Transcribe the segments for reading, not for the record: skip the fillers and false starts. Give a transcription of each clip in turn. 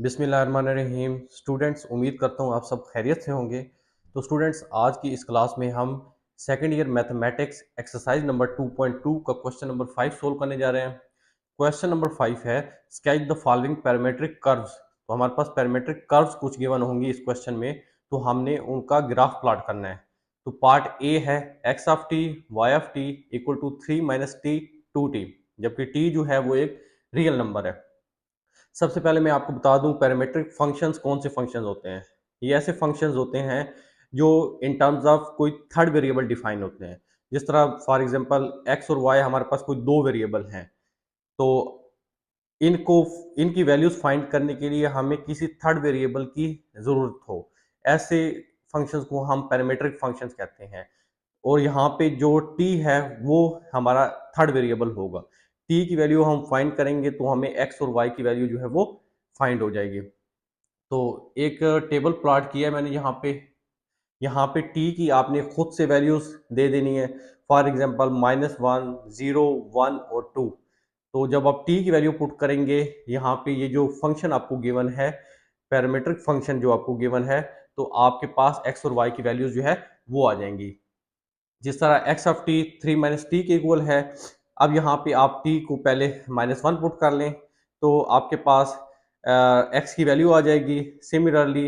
बिस्मिल्लाहिर्रहमानिर्रहीम। स्टूडेंट्स, उम्मीद करता हूँ आप सब खैरियत से होंगे। तो स्टूडेंट्स, आज की इस क्लास में हम second year mathematics exercise number 2.2 का क्वेश्चन नंबर 5 सोल्व करने जा रहे हैं। क्वेश्चन नंबर 5 है sketch the following parametric curves. तो हमारे पास पैरामेट्रिक कर्व्स कुछ गिवन होंगी इस क्वेश्चन में, तो हमने उनका ग्राफ प्लॉट करना है। तो पार्ट ए है X of T Y of T equal to 3 minus T 2t, जबकि टी जो है वो एक रियल नंबर है। सबसे पहले मैं आपको बता दूं पैरामीट्रिक फंक्शंस कौन से फंक्शंस होते हैं। ये ऐसे फंक्शंस होते हैं जो इन टर्म्स ऑफ कोई थर्ड वेरिएबल डिफाइन होते हैं। जिस तरह फॉर एग्जांपल एक्स और वाई हमारे पास कोई दो वेरिएबल हैं, तो इनको इनकी वैल्यूज फाइंड करने के लिए हमें किसी थर्ड वेरिएबल की ज़रूरत हो, ऐसे फंक्शंस को हम पैरामीट्रिक फंक्शंस कहते हैं। और यहाँ पे जो t है वो हमारा थर्ड वेरिएबल होगा। t की वैल्यू हम फाइंड करेंगे तो हमें x और y की वैल्यू जो है वो फाइंड हो जाएगी। तो एक टेबल प्लॉट किया है मैंने यहाँ पे t की आपने खुद से वैल्यूज दे देनी है। फॉर एग्जांपल -1, 0, 1 और 2। तो जब आप t की वैल्यू पुट करेंगे यहाँ पे, ये जो फंक्शन आपको गिवन है, पैरामीट्रिक फंक्शन जो आपको गिवन है, तो आपके पास x और y की वैल्यूज जो है वो आ जाएंगी। जिस तरह x of T 3 minus T के इक्वल है। अब यहाँ पे आप टी को पहले -1 पुट कर लें तो आपके पास एक्स की वैल्यू आ जाएगी। सिमिलरली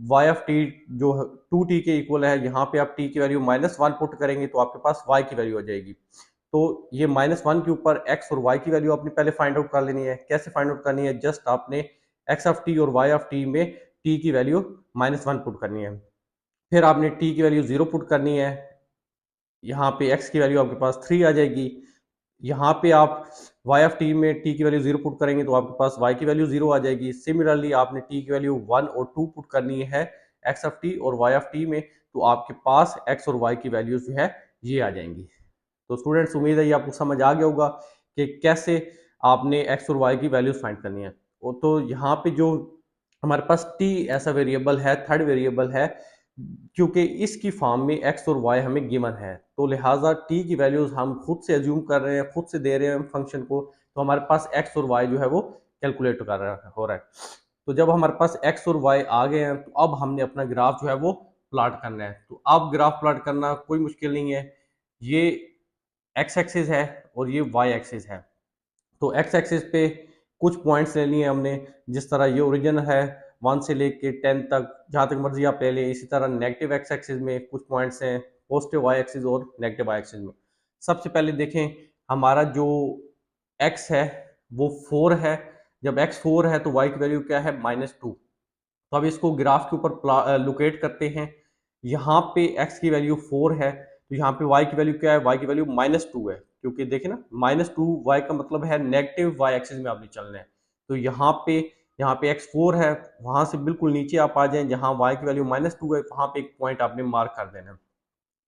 वाई ऑफ टी जो 2t के इक्वल है, यहाँ पे आप टी की वैल्यू -1 पुट करेंगे तो आपके पास y की वैल्यू आ जाएगी। तो ये -1 के ऊपर x और y की वैल्यू आपने पहले फाइंड आउट कर लेनी है। कैसे फाइंड आउट करनी है? जस्ट आपने x ऑफ टी और y ऑफ टी में t की वैल्यू -1 पुट करनी है। फिर आपने t की वैल्यू 0 पुट करनी है। यहाँ पे x की वैल्यू आपके पास 3 आ जाएगी। यहाँ पे आप y ऑफ t में t की वैल्यू 0 पुट करेंगे तो आपके पास y की वैल्यू 0 आ जाएगी। सिमिलरली आपने t की वैल्यू 1 और 2 पुट करनी है x ऑफ t और y ऑफ t में, तो आपके पास x और y की वैल्यू जो है ये आ जाएंगी। तो स्टूडेंट्स, उम्मीद है ये आपको समझ आ गया होगा कि कैसे आपने x और y की वैल्यूज फाइंड करनी है। तो यहाँ पे जो हमारे पास t ऐसा वेरिएबल है, थर्ड वेरिएबल है, क्योंकि इसकी फॉर्म में x और y हमें गिवन है, तो लिहाजा t की वैल्यूज हम खुद से एज्यूम कर रहे हैं, खुद से दे रहे हैं फंक्शन को, तो हमारे पास x और y जो है वो कैलकुलेट कर रहा हो रहा है। तो जब हमारे पास x और y आ गए हैं तो अब हमने अपना ग्राफ जो है वो प्लॉट करना है। तो अब ग्राफ प्लॉट करना कोई मुश्किल नहीं है। ये x एक्सिस है और ये y एक्सिस है। तो x एक्सिस पे कुछ पॉइंट्स ले लिए हमने। जिस तरह ये ओरिजिन है 1 से लेके 10 तक, जहाँ तक मर्जी आप ले लें। इसी तरह नेगेटिव x एक्सिस में कुछ पॉइंट्स हैं, पॉजिटिव y एक्सिस और नेगेटिव y एक्सिस में। सबसे पहले देखें, हमारा जो x है वो 4 है। जब x 4 है तो y की वैल्यू क्या है? -2। तो अब इसको ग्राफ के ऊपर लोकेट करते हैं। यहाँ पे x की वैल्यू 4 है तो यहाँ पे y की वैल्यू क्या है? y की वैल्यू -2 है, क्योंकि देखिए ना, -2 y का मतलब है नेगेटिव y एक्सिस में आपने चलना है। तो यहाँ पे x 4 है, वहां से बिल्कुल नीचे आप आ जाएं जहाँ y की वैल्यू -2 है, वहां पे एक पॉइंट आपने मार्क कर देना है।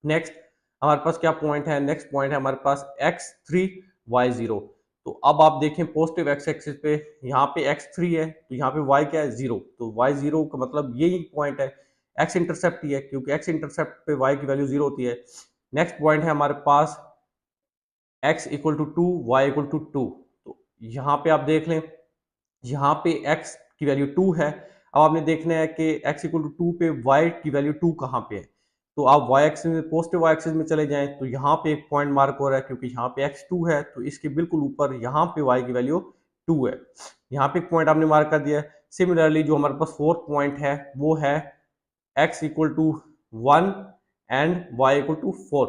नेक्स्ट हमारे पास क्या पॉइंट है? नेक्स्ट पॉइंट है हमारे पास x3 y0। तो अब आप देखें पॉजिटिव x एक्सिस पे, यहाँ पे x3 है तो यहाँ पे y क्या है? 0। तो y0 का मतलब यही पॉइंट है, x इंटरसेप्ट ही है, क्योंकि x इंटरसेप्ट पे y की वैल्यू 0 होती है। नेक्स्ट पॉइंट है हमारे पास x equal to 2, y equal to 2। तो यहाँ पे आप देख लें, यहाँ पे x की वैल्यू 2 है। अब आपने देखना है कि x इक्वल टू 2 पे y की वैल्यू 2 कहाँ पे है। तो आप y एक्सिस में, पॉजिटिव y एक्सिस में चले जाएं तो यहाँ पे एक पॉइंट मार्क हो रहा है, क्योंकि यहाँ पे x 2 है तो इसके बिल्कुल ऊपर यहाँ पे y की वैल्यू 2 है। यहाँ पे एक पॉइंट आपने मार्क कर दिया है। सिमिलरली जो हमारे पास फोर्थ पॉइंट है वो है x equal to 1 and y equal to 4।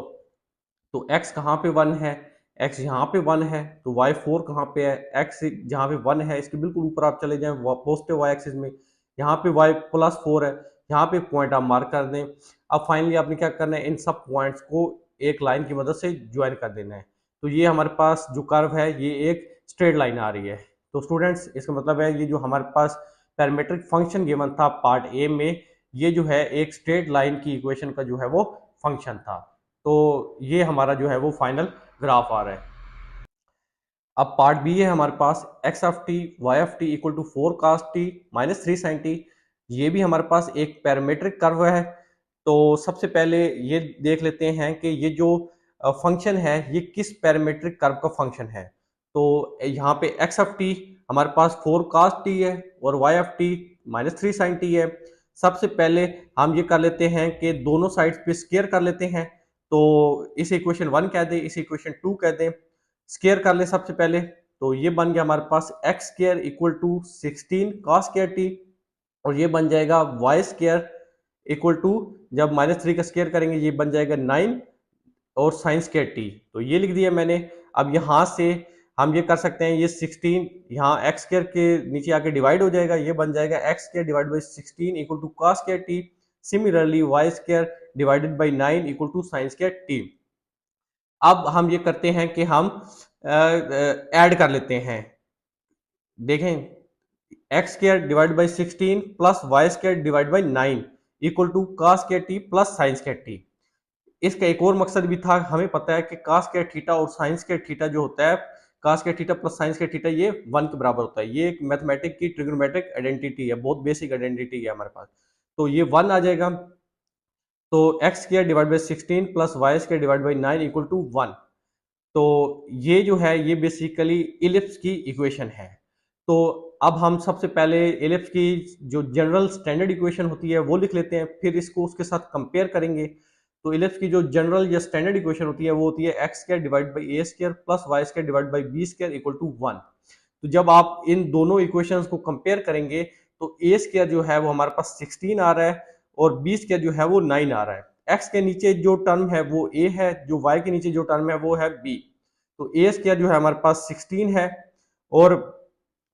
तो x कहाँ पे 1 है? x यहाँ पे 1 है। तो y 4 कहाँ पे है? x जहाँ पे 1 है इसके बिल्कुल ऊपर आप चले जाएं पॉजिटिव y एक्सिस में, यहाँ पे y +4 है। यहाँ पे पॉइंट आप मार्क कर दें। अब फाइनली आपने क्या करना है? इन सब पॉइंट्स को एक लाइन की मदद से ज्वाइन कर देना है। तो ये हमारे पास जो कर्व है ये एक स्ट्रेट लाइन आ रही है। तो स्टूडेंट्स, इसका मतलब है ये जो हमारे पास पैरामीट्रिक फंक्शन गिवन था पार्ट ए में, ये जो है एक स्ट्रेट लाइन की इक्वेशन का जो है वो फंक्शन था। तो ये हमारा जो है वो फाइनल ग्राफ आ रहा है। अब पार्ट बी है हमारे पास x of T Y of T equal to 4 cos t -3 sin t। ये भी हमारे पास एक पैरामीट्रिक कर्व है। तो सबसे पहले ये देख लेते हैं कि ये जो फंक्शन है ये किस पैरामीट्रिक कर्व का फंक्शन है। तो यहाँ पे x ऑफ टी हमारे पास 4 cos t है और y of t -3 sin t है। सबसे पहले हम ये कर लेते हैं कि दोनों साइड्स पे स्क्वायर कर लेते हैं, तो इसे इक्वेशन 1 कह दें, इसे इक्वेशन 2 कह दें। स्क्वायर कर लें सबसे पहले, तो ये बन गया हमारे पास x square equal to 16 cos square t, और ये बन जाएगा वाई स्क्वायर इक्वल टू, जब -3 का स्क्वायर करेंगे ये बन जाएगा 9 और साइन स्क्वायर टी। तो ये लिख दिया मैंने। अब यहाँ से हम ये कर सकते हैं, ये 16 यहाँ एक्स स्क्वायर के नीचे आके डिवाइड हो जाएगा, ये बन जाएगा X square divide by 16 equal to cos square T. Similarly Y square divided by 9 equal to sine square T. अब हम ये करते हैं कि हम ऐड कर लेते हैं। देखें, X square divide by 16 plus Y square divide by 9 equal to cos square T plus sine square T. इसका एक और मकसद भी था, हमें पता है कि cos स्क्वायर थीटा और sin स्क्वायर थीटा जो होता है, cos square theta plus sin square theta ये 1 के बराबर होता है। ये एक मैथमेटिक की ट्रिग्नोमेट्रिक आइडेंटिटी है, बहुत बेसिक आइडेंटिटी है हमारे पास। तो ये 1 आ जाएगा, तो X square divide by 16 plus Y square divide by 9 equal to 1। तो ये जो है ये बेसिकली इलिप्स की इक्वेशन है। तो अब हम सबसे पहले इलिप्स की जो जनरल स्टैंडर्ड इक्वेशन होती है वो लिख लेते हैं, फिर इसको उसके साथ कंपेयर करेंगे। तो इलिप्स की जो जनरल या स्टैंडर्ड इक्वेशन होती है वो होती है X square divide by A square plus Y square divide by B square equal to 1। तो जब आप इन दोनों इक्वेशंस को कंपेयर करेंगे तो ए स्क्वायर जो है वो हमारे पास 16 आ रहा है और बी स्क्वायर जो है वो 9 आ रहा है। एक्स के नीचे जो टर्म है वो ए है, जो वाई के नीचे जो टर्म है वो है बी। तो ए स्क्वायर जो है हमारे पास 16 है और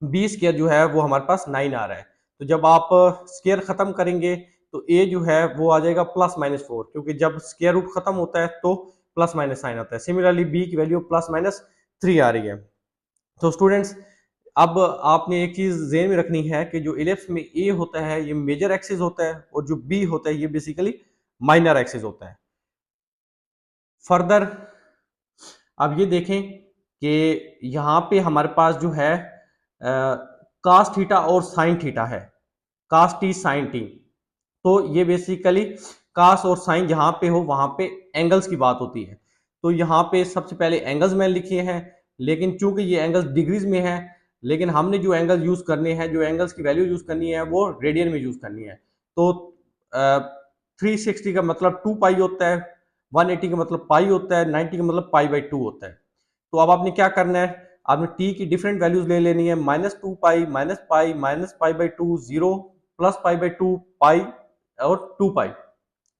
बी स्क्वायर जो है वो हमारे पास 9 आ रहा है। तो जब आप स्क्वायर खत्म करेंगे तो ए जो है वो आ जाएगा +-4, क्योंकि जब स्क्वायर रूट खत्म होता है तो प्लस माइनस साइन आता है। सिमिलरली बी की वैल्यू +-3 आ रही है। तो स्टूडेंट्स, अब आपने एक चीज ज़हन में रखनी है कि जो इलिप्स में ए होता है ये मेजर एक्सिस होता है और जो बी होता है ये बेसिकली माइनर एक्सिस होता है। फर्दर अब ये देखें कि यहाँ पे हमारे पास जो है कास थीटा और साइन थीटा है, कास टी साइन टी। तो ये बेसिकली कास और साइन जहां पे हो वहां पे एंगल्स की बात होती है। तो यहाँ पे सबसे पहले एंगल्स मैंने लिखे हैं, लेकिन चूंकि ये एंगल्स डिग्रीज में है, लेकिन हमने जो एंगल यूज करने हैं, जो एंगल्स की वैल्यू यूज करनी है वो रेडियन में यूज करनी है। तो 360 का मतलब 2 पाई होता है, 180 का मतलब पाई होता है, 90 का मतलब पाई/2 होता है। तो अब आपने क्या करना है, आपने टी की डिफरेंट वैल्यूज ले लेनी है, -2 पाई, -पाई, -पाई/2, 0, +पाई/2, पाई और 2 पाई।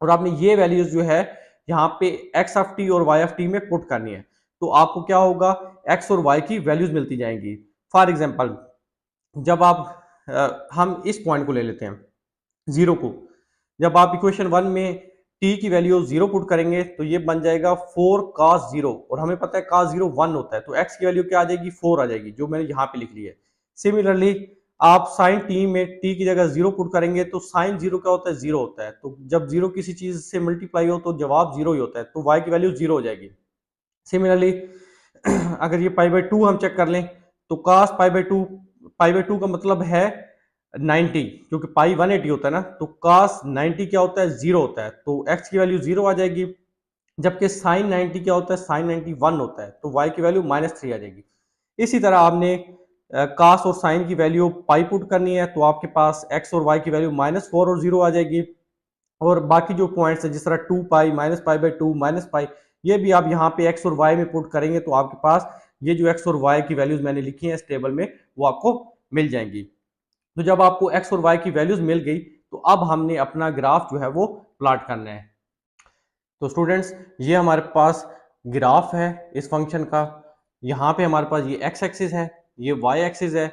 और आपने ये वैल्यूज जो है यहाँ पे एक्स ऑफ टी और वाई ऑफ टी में पुट करनी है। तो आपको क्या होगा, एक्स और वाई की वैल्यूज मिलती जाएंगी। फॉर एग्जांपल, जब आप हम इस पॉइंट को ले लेते हैं 0 को, जब आप इक्वेशन 1 में t की वैल्यू 0 पुट करेंगे तो ये बन जाएगा 4 cos 0, और हमें पता है cos 0 1 होता है, तो x की वैल्यू क्या आ जाएगी, 4 आ जाएगी, जो मैंने यहाँ पे लिख ली है। सिमिलरली आप साइन t में t की जगह 0 पुट करेंगे तो साइन 0 क्या होता है, 0 होता है। तो जब 0 किसी चीज से मल्टीप्लाई हो तो जवाब 0 ही होता है, तो y की वैल्यू 0 हो जाएगी। सिमिलरली अगर ये पाई/2 हम चेक कर लें तो cos पाई/2 का मतलब है 90, क्योंकि पाई 180 होता है ना, तो cos 90 क्या होता है, 0 होता है, तो x की वैल्यू 0 आ जाएगी। जबकि sin 90 क्या होता है, sin 90 1 होता है, तो y की वैल्यू -3 आ जाएगी। इसी तरह आपने cos और sin की वैल्यू पाई पुट करनी है, तो आपके पास x और y की वैल्यू -4 और 0 आ जाएगी। और बाकी जो पॉइंट्स है जिस तरह 2 पाई, -पाई/2, -पाई, ये भी आप यहाँ पे x और y में पुट करेंगे तो आपके पास ये जो x और y की वैल्यूज मैंने लिखी है इस टेबल में वो आपको मिल जाएंगी। तो जब आपको x और y की वैल्यूज मिल गई तो अब हमने अपना ग्राफ जो है वो प्लॉट करना है। तो स्टूडेंट्स, ये हमारे पास ग्राफ है इस फंक्शन का। यहाँ पे हमारे पास ये x एक्सिस है, ये y एक्सिस है।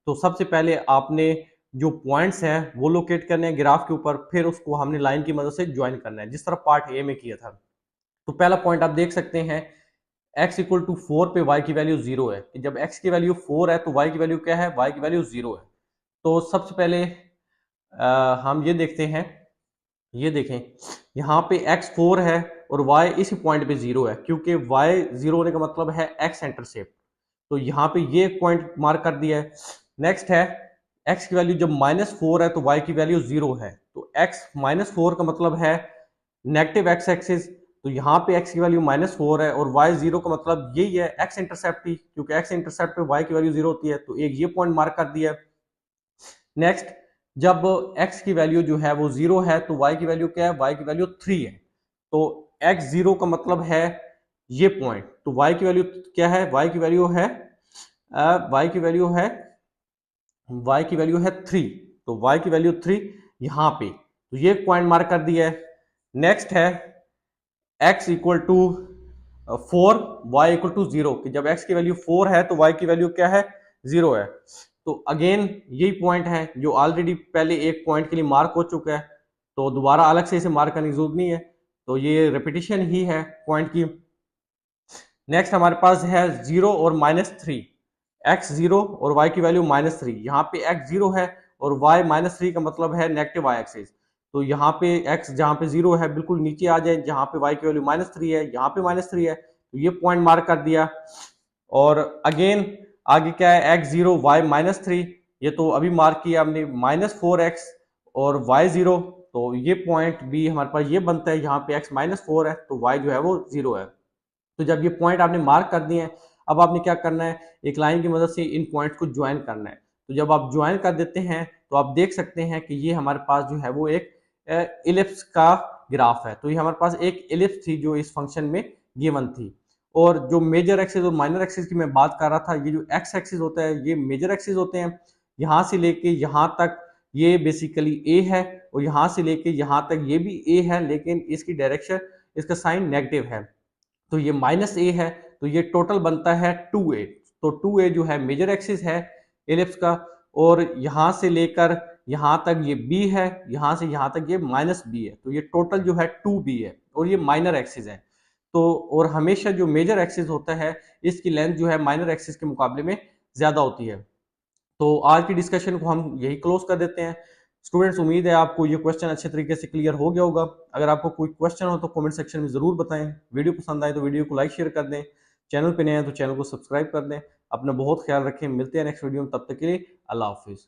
तो सबसे पहले आपने जो पॉइंट्स हैं वो लोकेट करने हैं ग्राफ के ऊपर, फिर उसको हमने लाइन की मदद से ज्वाइन करना है, जिस तरह पार्ट ए में किया था। तो पहला पॉइंट आप देख सकते हैं, x इक्वल टू 4 पे y की वैल्यू 0 है। जब x की वैल्यू 4 है तो y की वैल्यू क्या है, y की वैल्यू 0 है। तो सबसे पहले हम ये देखते हैं, ये देखें यहाँ पे x 4 है और y इसी पॉइंट पे 0 है, क्योंकि y 0 होने का मतलब है x इंटरसेप्ट। तो यहाँ पे ये पॉइंट मार्क कर दिया है। नेक्स्ट है x की वैल्यू जब -4 है तो y की वैल्यू 0 है, तो x -4 का मतलब है नेगेटिव x एक्सिस, तो यहाँ पे x की वैल्यू -4 है और y 0 का मतलब यही है x इंटरसेप्ट ही, क्योंकि x इंटरसेप्ट पे y की वैल्यू 0 होती है, तो एक ये पॉइंट मार्क कर दिया। नेक्स्ट, जब x की वैल्यू जो है वो 0 है तो y की वैल्यू क्या है, y की वैल्यू 3 है। तो x 0 का मतलब है ये पॉइंट, तो y की वैल्यू क्या है, y की वैल्यू है y की वैल्यू है y की वैल्यू है 3, तो y की वैल्यू 3 यहाँ पे, तो ये पॉइंट मार्क कर दिया है। नेक्स्ट है x equal to 4, y equal to 0, कि जब x की वैल्यू 4 है तो y की वैल्यू क्या है, 0 है। तो अगेन यही पॉइंट है जो ऑलरेडी पहले एक पॉइंट के लिए मार्क हो चुका है, तो दोबारा अलग से इसे मार्क करने की जरूरत नहीं है, तो ये रिपीटिशन ही है पॉइंट की। नेक्स्ट हमारे पास है 0 और -3, x 0 और y की वैल्यू -3, यहाँ पे x 0 है और y -3 का मतलब है नेगेटिव y एक्सिस, तो यहाँ पे x जहाँ पे 0 है बिल्कुल नीचे आ जाए, जहाँ पे y की वैल्यू -3 है, यहाँ पे -3 है, तो ये पॉइंट मार्क कर दिया। और अगेन आगे क्या है, x 0 y -3, ये तो अभी मार्क किया हमने, -4x और y 0, तो ये पॉइंट भी हमारे पास ये बनता है, यहाँ पे x -4 है तो y जो है वो 0 है। तो जब ये पॉइंट आपने मार्क कर दिए हैं, अब आपने क्या करना है, एक लाइन की मदद से इन पॉइंट को ज्वाइन करना है। तो जब आप ज्वाइन कर देते हैं तो आप देख सकते हैं कि ये हमारे पास जो है वो एक इलिप्स का ग्राफ है। तो ये हमारे पास एक इलिप्स थी जो इस फंक्शन में गिवन थी, और जो मेजर एक्सिस और माइनर एक्सिस की मैं बात कर रहा था, ये जो एक्स एक्सिस होता है ये मेजर एक्सिस होते हैं, यहाँ से लेके यहाँ तक ये बेसिकली ए है, और यहाँ से लेके यहाँ तक ये भी ए है, लेकिन इसकी डायरेक्शन, इसका साइन नेगेटिव है, तो ये -a है, तो ये टोटल बनता है 2a। तो 2a जो है मेजर एक्सिस है एलिप्स का, और यहां से लेकर यहां तक ये b है, यहां से यहां तक ये -b है, तो ये टोटल जो है 2b है, और ये माइनर एक्सिस है। तो और हमेशा जो मेजर एक्सिस होता है इसकी लेंथ जो है माइनर एक्सिस के मुकाबले में ज्यादा होती है। तो आज की डिस्कशन को हम यही क्लोज कर देते हैं। स्टूडेंट्स, उम्मीद है आपको ये क्वेश्चन अच्छे तरीके से क्लियर हो गया होगा। अगर आपको कोई क्वेश्चन हो तो कमेंट सेक्शन में जरूर बताएं। वीडियो पसंद आए तो वीडियो को लाइक शेयर कर दें। चैनल पे नए हैं तो चैनल को सब्सक्राइब कर दें। अपना बहुत ख्याल रखें, मिलते हैं नेक्स्ट वीडियो में, तब तक के लिए अल्लाह हाफिज।